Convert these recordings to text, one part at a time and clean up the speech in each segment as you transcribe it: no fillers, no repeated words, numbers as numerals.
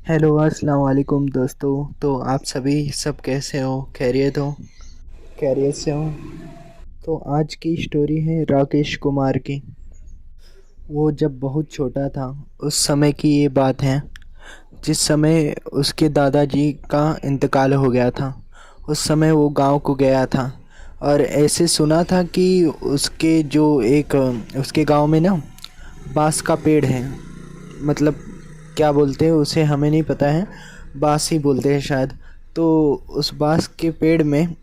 Hello अस्सलाम वालेकुम दोस्तों। तो आप सभी सब कैसे हो? खैरियत हो? खैरियत से हो? तो आज की स्टोरी है राकेश कुमार की। वो जब बहुत छोटा था उस समय की ये बात है, जिस समय उसके दादाजी का इंतकाल हो गया था। उस समय वो गांव को गया था और ऐसे सुना था कि उसके जो एक उसके गांव में ना बांस का पेड़ है। मतलब क्या बोलते हैं उसे हमें नहीं पता है, बांस ही बोलते हैं शायद। तो उस बांस के पेड़ में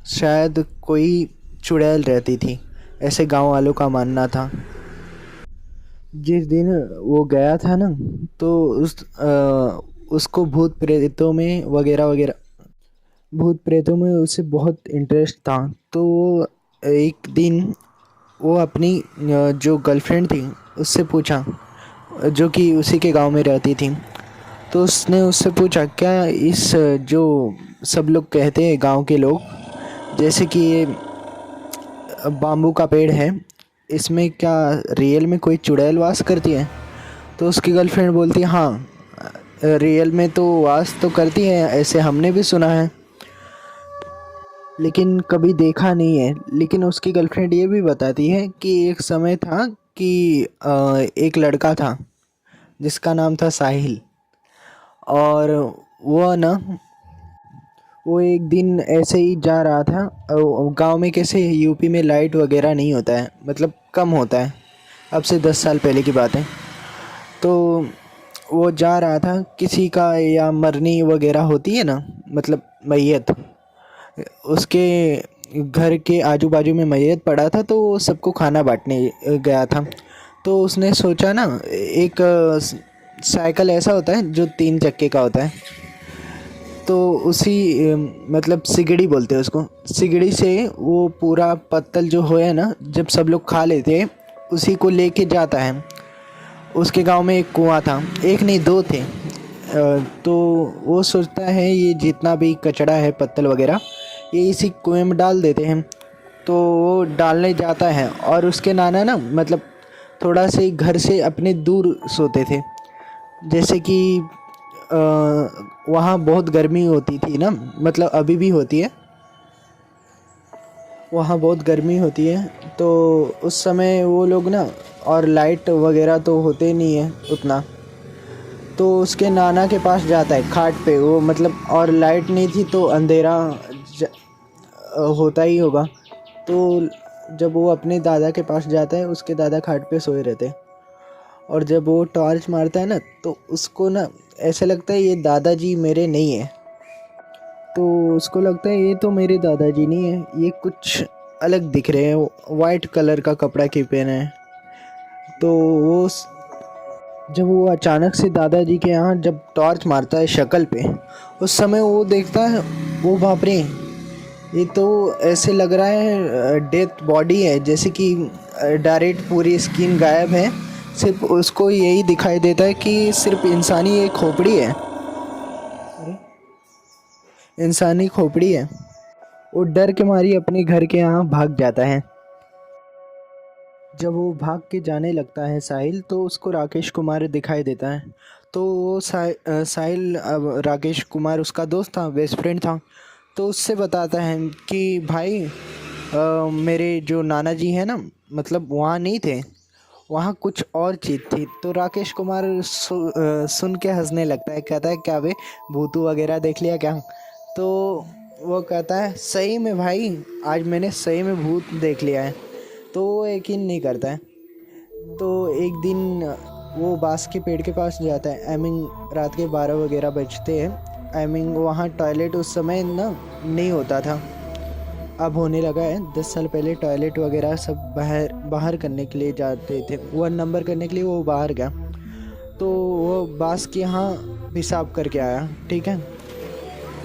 शायद कोई चुड़ैल रहती थी, ऐसे गांव वालों का मानना था। जिस दिन वो गया था ना, तो उसको भूत प्रेतों में वगैरह वगैरह भूत प्रेतों में उसे बहुत इंटरेस्ट था। तो वो एक दिन वो अपनी जो गर्लफ्रेंड थी उससे पूछा, जो कि उसी के गांव में रहती थी। तो उसने उससे पूछा, क्या इस जो सब लोग कहते हैं गांव के लोग, जैसे कि ये बाम्बू का पेड़ है, इसमें क्या रियल में कोई चुड़ैल वास करती है? तो उसकी गर्लफ्रेंड बोलती है, हाँ, रियल में तो वास तो करती है, ऐसे हमने भी सुना है, लेकिन कभी देखा नहीं है। लेकिन उसकी गर्लफ्रेंड ये भी बताती है कि एक समय था कि एक लड़का था जिसका नाम था साहिल। और वो ना वो एक दिन ऐसे ही जा रहा था। गांव में कैसे यूपी में लाइट वगैरह नहीं होता है, मतलब कम होता है, अब से 10 साल पहले की बात है। तो वो जा रहा था, किसी का या मरनी वगैरह होती है ना, मतलब मैयत, उसके घर के आजू बाजू में मैयत पड़ा था, तो वो सबको खाना बांटने गया था। तो उसने सोचा ना, एक साइकिल ऐसा होता है जो 3 चक्के का होता है, तो उसी मतलब सिगड़ी बोलते हैं उसको, सिगड़ी से वो पूरा पत्तल जो होया ना, जब सब लोग खा लेते हैं, उसी को लेके जाता है। उसके गांव में एक कुआं था, एक नहीं दो थे। तो वो सोचता है ये जितना भी कचड़ा है पत्तल वगैरह, ये इसी कुएं में डाल देते हैं। तो वो डालने जाता है, और उसके नाना ना, मतलब थोड़ा से घर से अपने दूर सोते थे। जैसे कि वहाँ बहुत गर्मी होती थी ना, मतलब अभी भी होती है, वहाँ बहुत गर्मी होती है। तो उस समय वो लोग ना, और लाइट वगैरह तो होते नहीं है उतना, तो उसके नाना के पास जाता है खाट पे वो, मतलब और लाइट नहीं थी तो अंधेरा होता ही होगा। तो जब वो अपने दादा के पास जाता है, उसके दादा खाट पे सोए रहते हैं, और जब वो टॉर्च मारता है ना, तो उसको ना ऐसा लगता है ये दादाजी मेरे नहीं है। तो उसको लगता है ये तो मेरे दादाजी नहीं है, ये कुछ अलग दिख रहे हैं, वाइट कलर का कपड़ा क्यों पहना है। तो जब वो अचानक से दादाजी के यहाँ जब टॉर्च मारता है शक्ल पे, उस समय वो देखता है, वो बाप रे, ये तो ऐसे लग रहा है डेथ बॉडी है, जैसे कि डायरेक्ट पूरी स्किन गायब है, सिर्फ उसको यही दिखाई देता है कि सिर्फ इंसानी एक खोपड़ी है। अरे, इंसानी खोपड़ी है। वो डर के मारी अपने घर के यहाँ भाग जाता है। जब वो भाग के जाने लगता है साहिल, तो उसको राकेश कुमार दिखाई देता है। तो वो साहिल, राकेश कुमार उसका दोस्त था, बेस्ट फ्रेंड था। तो उससे बताता है कि भाई, मेरे जो नाना जी हैं ना, मतलब वहाँ नहीं थे, वहाँ कुछ और चीज़ थी। तो राकेश कुमार सुन के हंसने लगता है, कहता है क्या बे, भूतू वगैरह देख लिया क्या? तो वो कहता है सही में भाई, आज मैंने सही में भूत देख लिया है। तो वो यकीन नहीं करता है। तो एक दिन वो बांस के पेड़ के पास जाता है, आई मीन रात के 12 वगैरह बजते हैं। आई मीन वहाँ टॉयलेट उस समय ना नहीं होता था, अब होने लगा है। 10 साल पहले टॉयलेट वगैरह सब बाहर बाहर करने के लिए जाते थे, 1 नंबर करने के लिए वो बाहर गया। तो वो बांस के यहाँ पेशाब करके आया, ठीक है।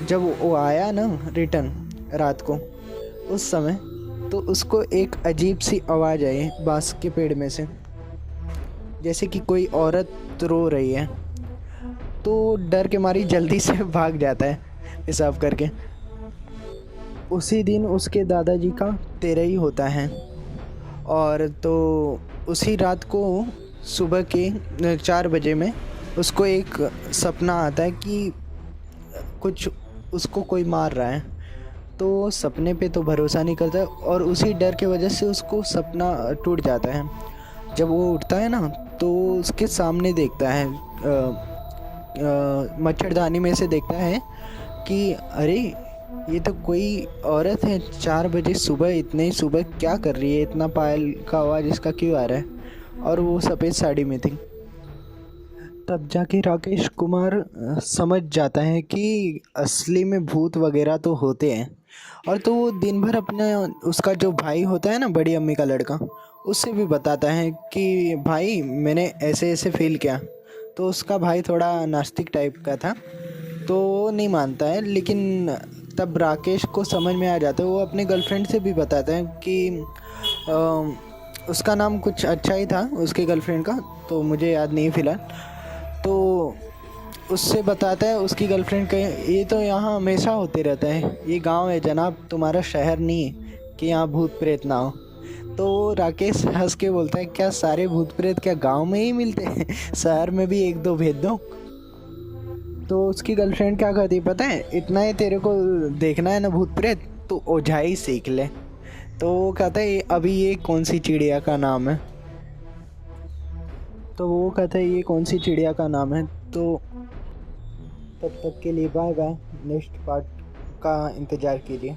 जब वो आया ना रिटर्न रात को, उस समय तो उसको एक अजीब सी आवाज़ आई बांस के पेड़ में से, जैसे कि कोई औरत रो रही है। तो डर के मारी जल्दी से भाग जाता है पेशाब करके। उसी दिन उसके दादाजी का तेरही होता है। और तो उसी रात को सुबह के 4 बजे में उसको एक सपना आता है कि कुछ उसको कोई मार रहा है। तो सपने पे तो भरोसा नहीं करता और उसी डर के वजह से उसको सपना टूट जाता है। जब वो उठता है ना, तो उसके सामने देखता है, मच्छरदानी में से देखता है कि अरे ये तो कोई औरत है, 4 बजे सुबह, इतने ही सुबह क्या कर रही है, इतना पायल का आवाज़ इसका क्यों आ रहा है, और वो सफ़ेद साड़ी में थी। तब जाके राकेश कुमार समझ जाता है कि असली में भूत वगैरह तो होते हैं। और तो वो दिन भर अपने, उसका जो भाई होता है ना, बड़ी अम्मी का लड़का, उससे भी बताता है कि भाई मैंने ऐसे ऐसे फील किया। तो उसका भाई थोड़ा नास्तिक टाइप का था, तो वो नहीं मानता है। लेकिन तब राकेश को समझ में आ जाता है, वो अपने गर्लफ्रेंड से भी बताता है कि उसका नाम कुछ अच्छा ही था उसके गर्लफ्रेंड का, तो मुझे याद नहीं फ़िलहाल। तो उससे बताता है उसकी गर्लफ्रेंड के, ये तो यहाँ हमेशा होते रहता है, ये गांव है जनाब, तुम्हारा शहर नहीं है कि यहाँ भूत प्रेत ना हो। तो राकेश हंस के बोलता है, क्या सारे भूत प्रेत क्या गांव में ही मिलते हैं? शहर में भी एक दो भेज दो। तो उसकी गर्लफ्रेंड क्या कहती है पता है, इतना ही तेरे को देखना है ना भूत प्रेत, तो ओझाई सीख ले। तो वो कहता है अभी ये कौन सी चिड़िया का नाम है? तो वो कहता है ये कौन सी चिड़िया का नाम है? तो तब तक के लिए बाय बाय, नेक्स्ट पार्ट का इंतज़ार कीजिए।